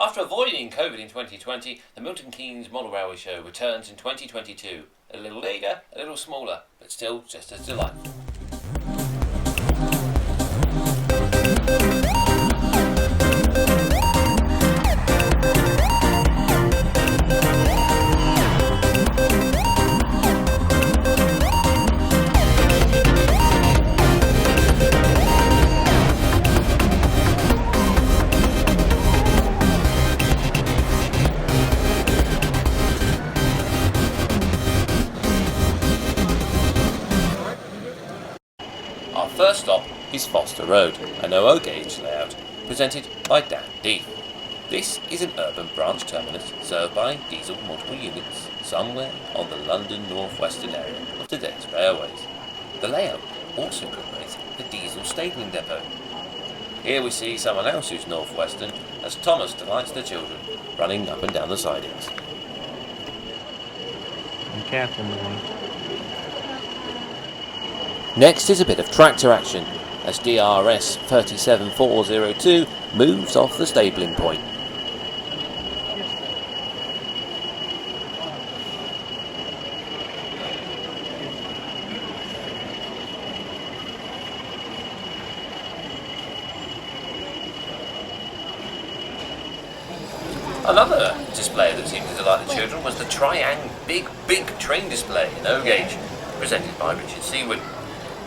After avoiding COVID in 2020, the Milton Keynes Model Railway Show returns in 2022. A little later, a little smaller, but still just as delightful. First stop is Foster Road, an OO Gauge layout, presented by Dentdale. This is an urban branch terminus served by diesel multiple units somewhere on the London northwestern area of today's railways. The layout also incorporates the diesel stabling depot. Here we see someone else who's northwestern as Thomas delights the children, running up and down the sidings. Be careful, man. Next is a bit of tractor action as DRS 37402 moves off the stabling point. Another display that seemed to delight the children was the big train display in OO Gauge, presented by Richard Seawood.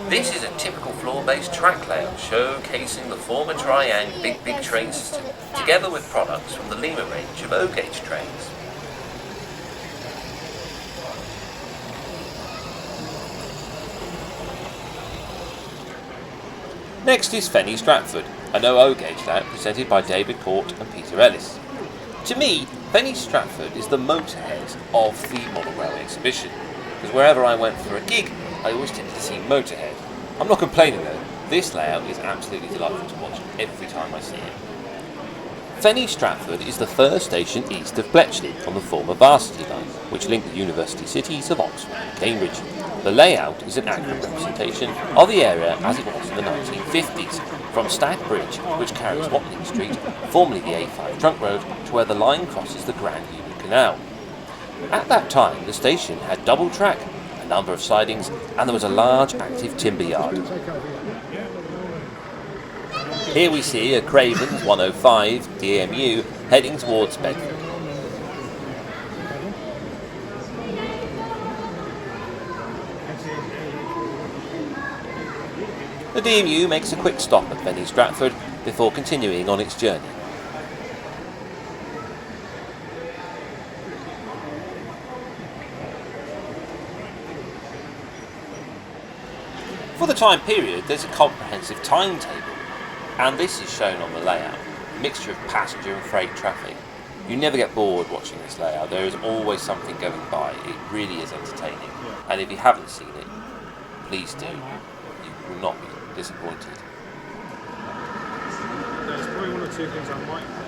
This is a typical floor-based track layout showcasing the former Triang big train system, together with products from the Lima range of OO Gauge trains. Next is Fenny Stratford, an OO Gauge layout presented by David Court and Peter Ellis. To me, Fenny Stratford is the motorhead of the model railway exhibition, because wherever I went for a gig, I always tended to see Motorhead. I'm not complaining though, this layout is absolutely delightful to watch every time I see it. Fenny Stratford is the first station east of Bletchley on the former Varsity line, which linked the university cities of Oxford and Cambridge. The layout is an accurate representation of the area as it was in the 1950s, from Stag Bridge, which carries Watling Street, formerly the A5 trunk road, to where the line crosses the Grand Union Canal. At that time, the station had double track, a number of sidings, and there was a large active timber yard. Here we see a Cravens 105 DMU heading towards Bedford. The DMU makes a quick stop at Fenny Stratford before continuing on its journey. For the time period, there's a comprehensive timetable, and this is shown on the layout, a mixture of passenger and freight traffic. You never get bored watching this layout, there is always something going by, it really is entertaining, and if you haven't seen it, please do, you will not be disappointed. There's probably one or two things I might do.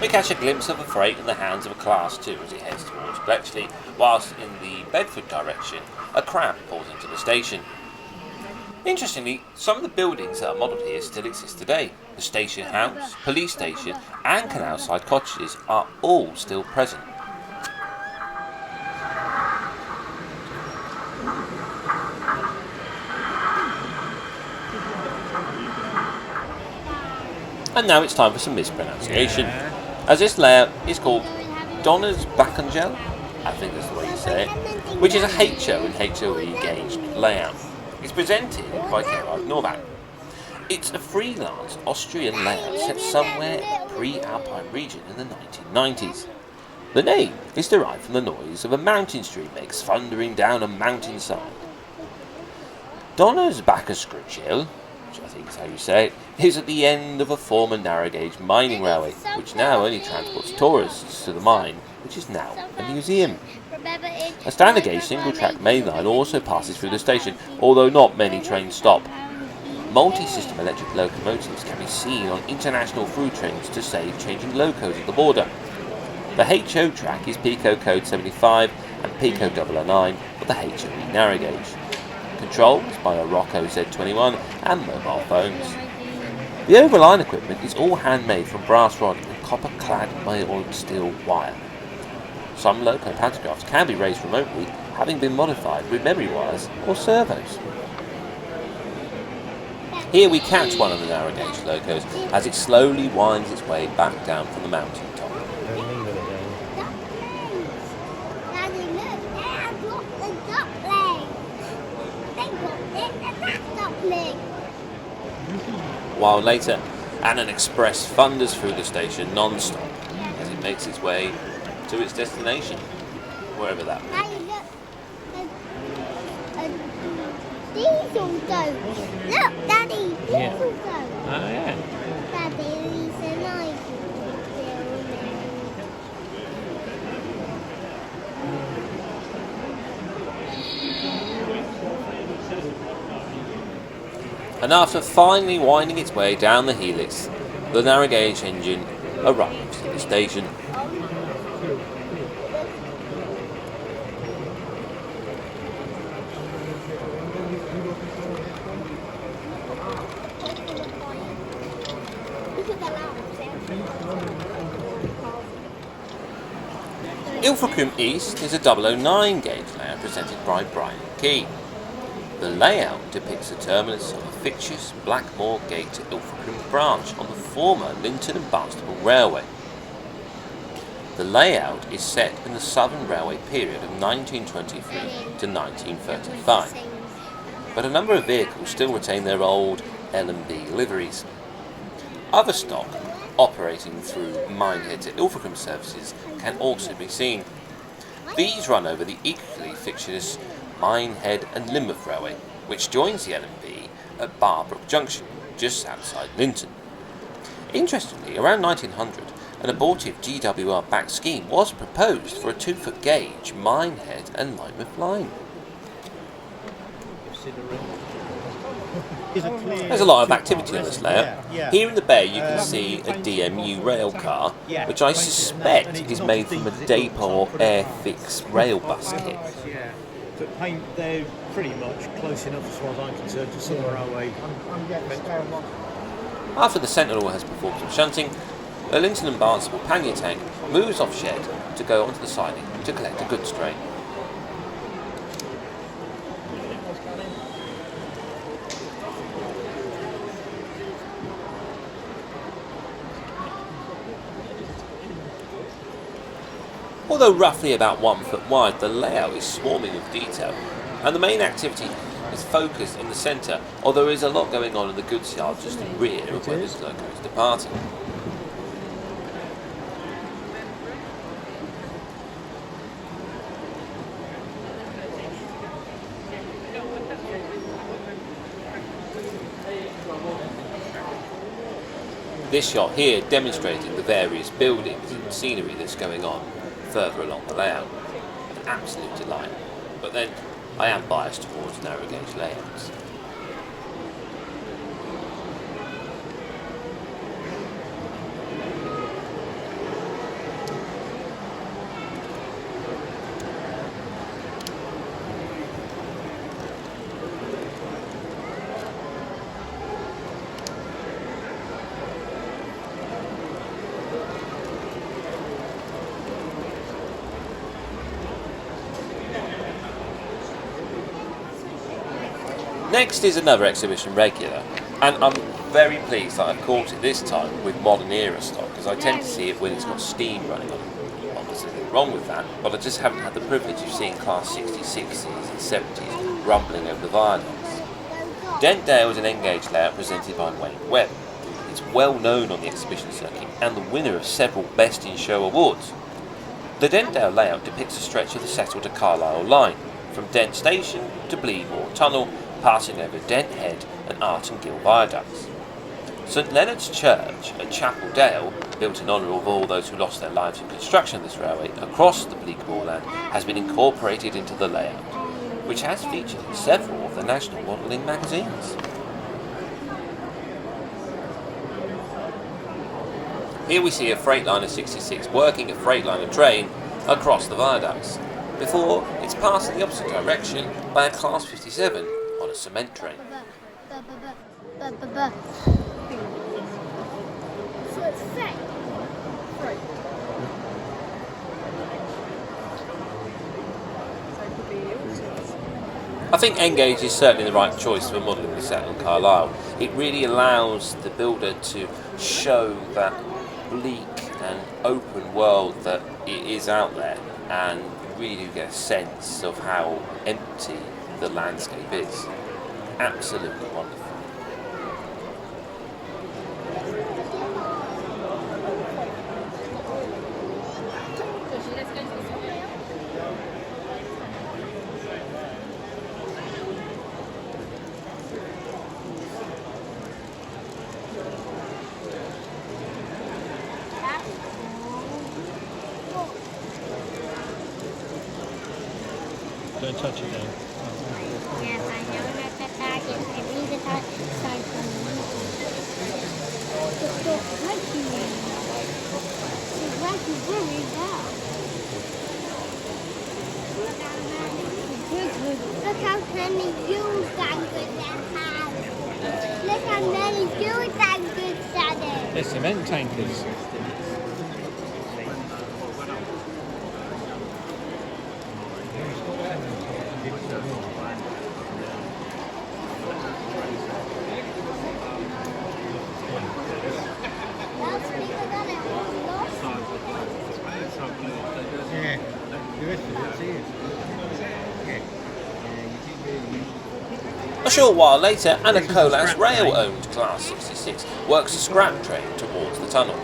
We catch a glimpse of a freight in the hands of a Class 2 as it heads towards Bletchley, whilst in the Bedford direction, a crab pulls into the station. Interestingly, some of the buildings that are modelled here still exist today. The station house, police station and canal side cottages are all still present. And now it's time for some mispronunciation, as this layout is called Donnersbachkogel, I think that's the way you say it, which is a HOe and HOe Gauge layout. It's presented by Gerhard Novak. It's a freelance Austrian layout set somewhere in the pre-Alpine region in the 1990s. The name is derived from the noise of a mountain stream makes thundering down a mountainside. Donnersbachkogel, which I think is how you say it, is at the end of a former narrow gauge mining railway, which now only transports tourists to the mine, which is now a museum. A standard gauge single track main line also passes through the station, although not many trains stop. Multi-system electric locomotives can be seen on international through trains to save changing locos at the border. The HO track is Pico Code 75 and Pico 009 for the HOe narrow gauge. Controls by a Rocco Z21 and mobile phones. The overline equipment is all handmade from brass rod and copper-clad mailed steel wire. Some loco pantographs can be raised remotely, having been modified with memory wires or servos. Here we catch one of the narrow gauge locos as it slowly winds its way back down from the mountain top. While later, an express thunders through the station non-stop as it makes its way to its destination, wherever that may be. Diesel ghost. Look, Daddy, diesel ghost. Oh yeah. Daddy, Lisa, nice. And after finally winding its way down the helix, the narrow gauge engine arrives at the station. Ilfracombe East is a 009 gauge layout presented by Brian Key. The layout depicts the terminus of a fictitious Blackmore Gate to Ilfracombe branch on the former Linton and Barnstaple Railway. The layout is set in the Southern Railway period of 1923 to 1935, but a number of vehicles still retain their old L&B liveries. Other stock operating through Minehead to Ilfracombe services can also be seen. These run over the equally fictitious Minehead and Lynmouth Railway, which joins the L&B at Barbrook Junction, just outside Linton. Interestingly, around 1900, an abortive GWR back scheme was proposed for a 2-foot gauge Minehead and Lynmouth line. There's a lot of activity on this layout. Here in the bay you can see a DMU rail car, which I suspect is made from a Depot Airfix rail bus kit. But paint, they're pretty much close enough as far as I'm concerned to some railway. After the Sentinel has performed some shunting, the Linton and Barnstaple pannier tank moves off shed to go onto the siding to collect a goods train. Although roughly about 1 foot wide, the layout is swarming with detail, and the main activity is focused in the centre, although there is a lot going on in the goods yard just in rear of where this loco is departing. This shot here demonstrated the various buildings and scenery that's going on further along the layout. An absolute delight. But then, I am biased towards narrow gauge layouts. Next is another exhibition regular, and I'm very pleased that I've caught it this time with modern era stock, because I tend to see it when it's got steam running on it. Obviously nothing wrong with that, but I just haven't had the privilege of seeing Class 66s and 70s rumbling over the viaducts. Dentdale is an N-gauge layout presented by Wayne Webb. It's well known on the exhibition circuit and the winner of several Best in Show awards. The Dentdale layout depicts a stretch of the Settle to Carlisle line, from Dent Station to Bleedmore Tunnel, passing over Dent Head and Arton Gill viaducts. St Leonard's Church at Chapel Dale, built in honour of all those who lost their lives in construction of this railway across the bleak moorland, has been incorporated into the layout, which has featured in several of the national modelling magazines. Here we see a Freightliner 66 working a Freightliner train across the viaducts, before it's passed in the opposite direction by a Class 57 on a cement train. So it's fake. I think N Gauge is certainly the right choice for modelling the set on Carlisle. It really allows the builder to show that bleak and open world that it is out there, and you really do get a sense of how empty the landscape is. Absolutely wonderful. Don't touch it now. Yes, I know that the target. I read the target sign from me. Stop touching me. She's working very well. Look how many jewels that good they have. Look how many jewels that good Daddy. They're cement tankers. A short while later, and a Colas rail-owned Class 66 works a scrap train towards the tunnel.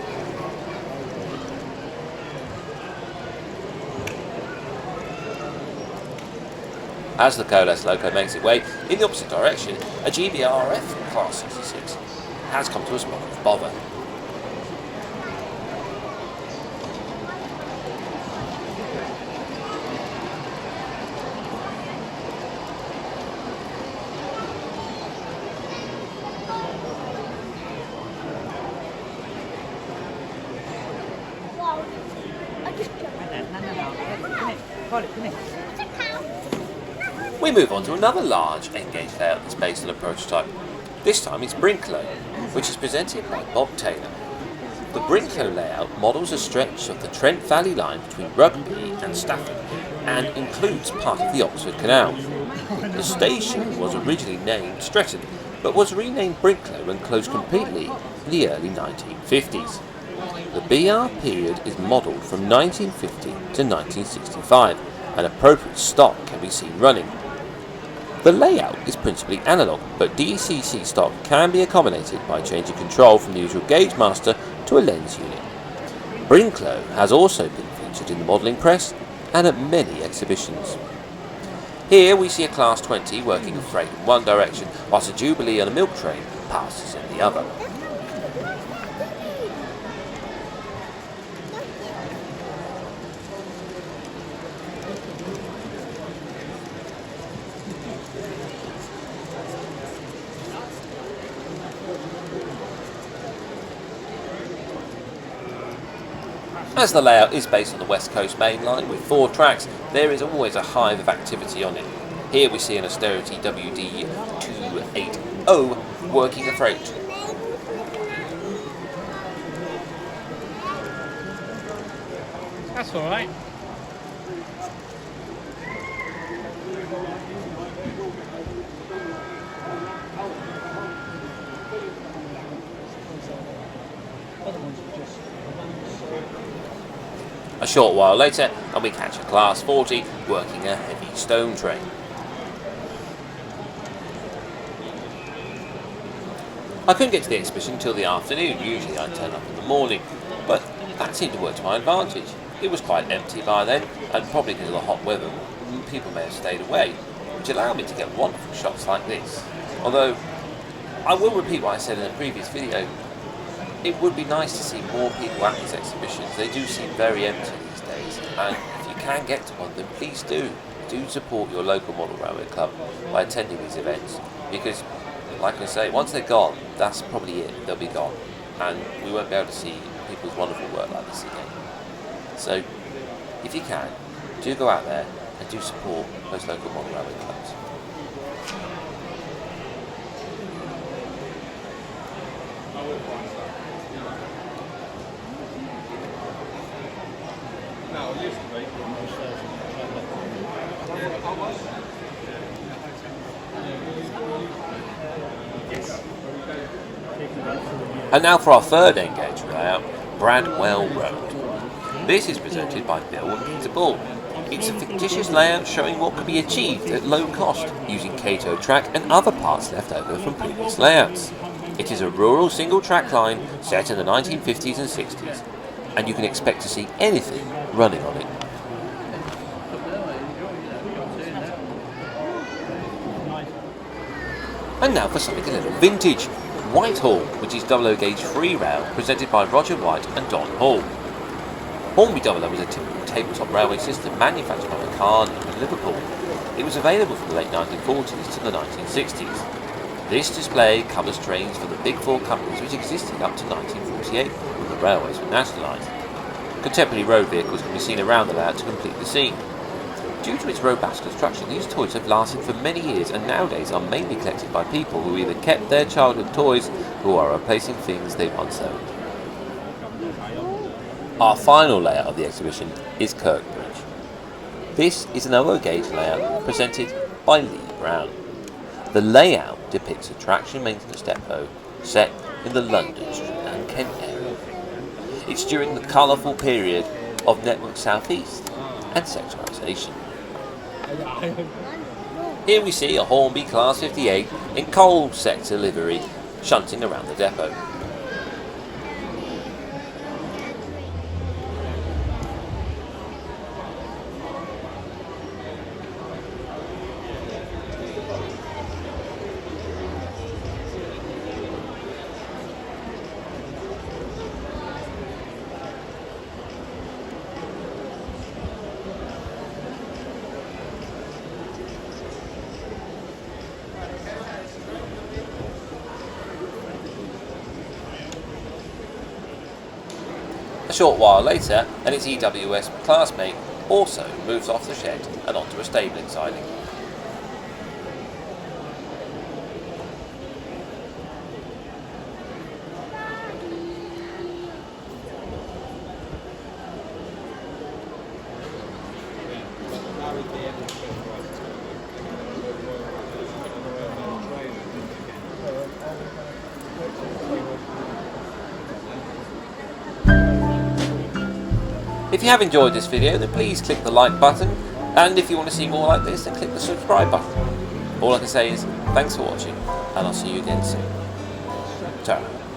As the Colas loco makes its way in the opposite direction, a GBRF Class 66 has come to a spot of bother. We move on to another large N-Gauge layout that's based on a prototype. This time it's Brinklow, which is presented by Bob Taylor. The Brinklow layout models a stretch of the Trent Valley line between Rugby and Stratford and includes part of the Oxford Canal. The station was originally named Stratford, but was renamed Brinklow and closed completely in the early 1950s. The BR period is modelled from 1950 to 1965, and appropriate stock can be seen running. The layout is principally analogue, but DCC stock can be accommodated by changing control from the usual gauge master to a lens unit. Brinklow has also been featured in the modelling press and at many exhibitions. Here we see a Class 20 working a freight in one direction, whilst a Jubilee on a milk train passes in the other. As the layout is based on the West Coast main line with 4 tracks, there is always a hive of activity on it. Here we see an Austerity WD280 working a freight. That's all right. A short while later, and we catch a Class 40 working a heavy stone train. I couldn't get to the exhibition until the afternoon. Usually I turn up in the morning, but that seemed to work to my advantage. It was quite empty by then, and probably because of the hot weather, people may have stayed away, which allowed me to get wonderful shots like this. Although, I will repeat what I said in a previous video, it would be nice to see more people at these exhibitions. They do seem very empty these days, and if you can get to one, then please do. Do support your local model railway club by attending these events, because, like I say, once they're gone, that's probably it. They'll be gone, and we won't be able to see people's wonderful work like this again. So, if you can, do go out there and do support those local model railway clubs. And now for our third N-gauge layout, Bradwell Road. This is presented by Bill and Peter Ball. It's a fictitious layout showing what could be achieved at low cost using HOe track and other parts left over from previous layouts. It is a rural single track line set in the 1950s and 60s, and you can expect to see anything running on it. And now for something a little vintage, Whitehall, which is OO Gauge free rail, presented by Roger White and Don Hall. Hornby OO was a typical tabletop railway system manufactured by McCann in Liverpool. It was available from the late 1940s to the 1960s. This display covers trains for the Big Four companies which existed up to 1948 when the railways were nationalised. Contemporary road vehicles can be seen around the layout to complete the scene. Due to its robust construction, these toys have lasted for many years and nowadays are mainly collected by people who either kept their childhood toys or are replacing things they once owned. Our final layout of the exhibition is Kirkbridge. This is an OO Gauge layout presented by Lee Brown. The layout depicts a traction maintenance depot set in the London Street and Kent area. It's during the colourful period of Network South East and sectorisation. Here we see a Hornby Class 58 in coal sector livery shunting around the depot. A short while later, and its EWS classmate also moves off the shed and onto a stabling siding. If you have enjoyed this video, then please click the like button, and if you want to see more like this, then click the subscribe button. All I can say is thanks for watching, and I'll see you again soon. Ciao.